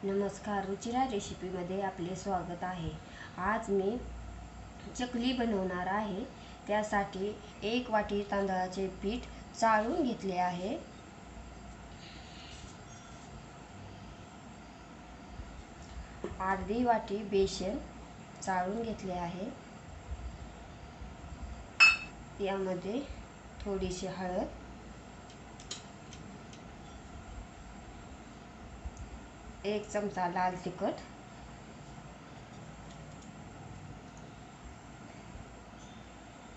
नमस्कार, रुचिरा रेसिपीमध्ये आपले स्वागत आहे। आज मी चकली बनवणार आहे। त्यासाठी 1 वाटी तांदळाचे पीठ चाळून घेतले आहे। अर्धी वाटी बेसन चाळून घेतले आहे। यामध्ये थोडीशी हळद, 1 चमचा लाल तिखट,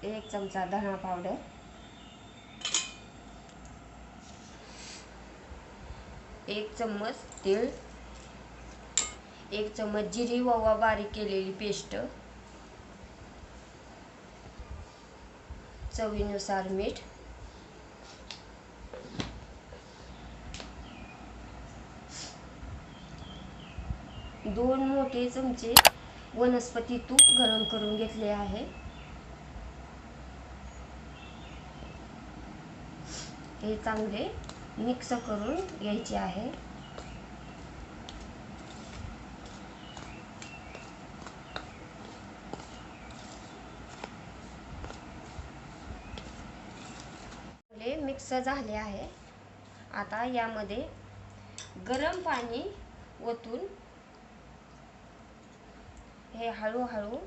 1 चमचा धना पावडर, 1 चम्मच तीळ, 1 चम्मच जिरी ओवा बारीक केलेली पेस्ट, चवीनुसार मीठ, दोन मोठे चमचे वनस्पती तूप गरम करून घेतले आहे। हे चांगले मिक्स करून घ्यायचे आहे। हे मिक्स झाले आहे। आता यामध्ये गरम पाणी ओतून हे हळूहळू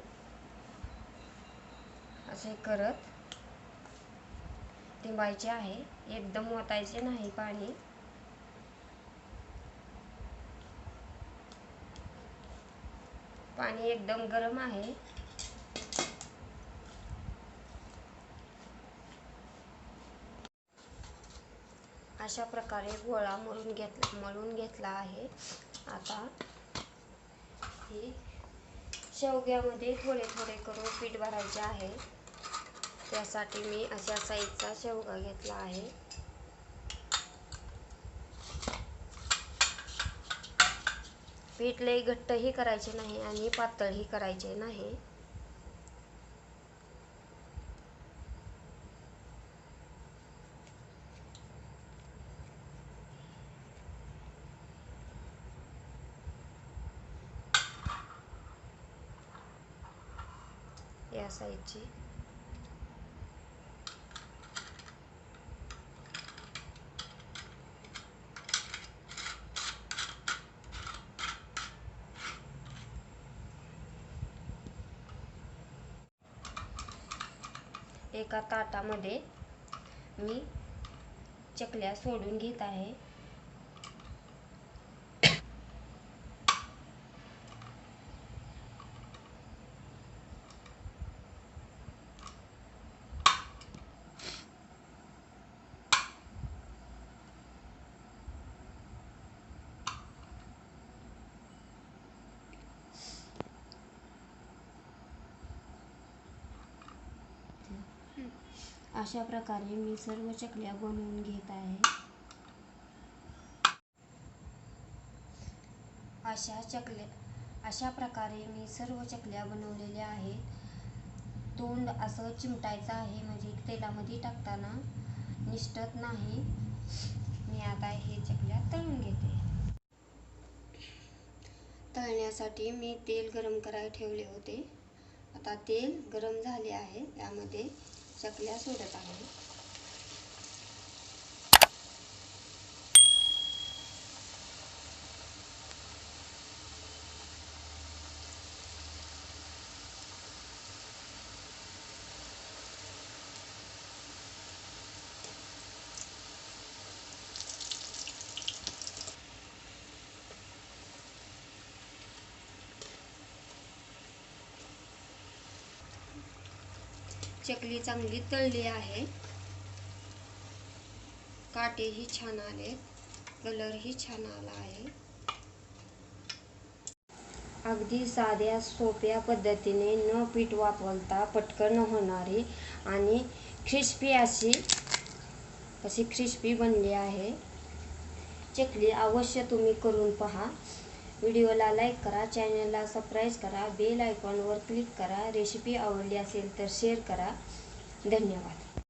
असे करत टिंबायचे आहे। एकदम ओतायचे नाही पाणी। पाणी एकदम गरम आहे। अशा प्रकारे गोळा मळून घेतला आहे। आता हे शेवग्यामध्ये थोडे थोडे करून पीठ भरायचे आहे। त्यासाठी मी अशा साईजचा शेवगा घेतला आहे। पीठ लई घट्टही करायचे नाही आणि पातळही करायचे नाही। या साईजची एका ताटामध्ये मी चकल्या सोडून घेत आहे। अशा प्रकारे मी सर्व चकल्या बनवून घेत आहे। अशा प्रकारे मी सर्व चकल्या बनवलेल्या आहेत। तोंड असं चिमटायचं आहे म्हणजे तेलामध्ये टाकताना निसटत नाही। मी आता हे चकल्या तळून घेते। तळण्यासाठी मी तेल गरम करायला ठेवले होते। आता तेल गरम झाले आहे। यामध्ये चकल्या सोडत आहे। चकली चांगली तळली आहे। काटेही छान आले, कलरही छान आला आहे। अगदी साध्या सोप्या पद्धतीने न पीठ वापरता पटकन होणारी आणि क्रिस्पी अशी क्रिस्पी बनली आहे। चकली अवश्य तुम्ही करून पहा। व्हिडिओला लाईक करा, चॅनलला सबस्क्राईब करा, बेल आयकॉनवर क्लिक करा। रेसिपी आवडली असेल तर शेअर करा। धन्यवाद।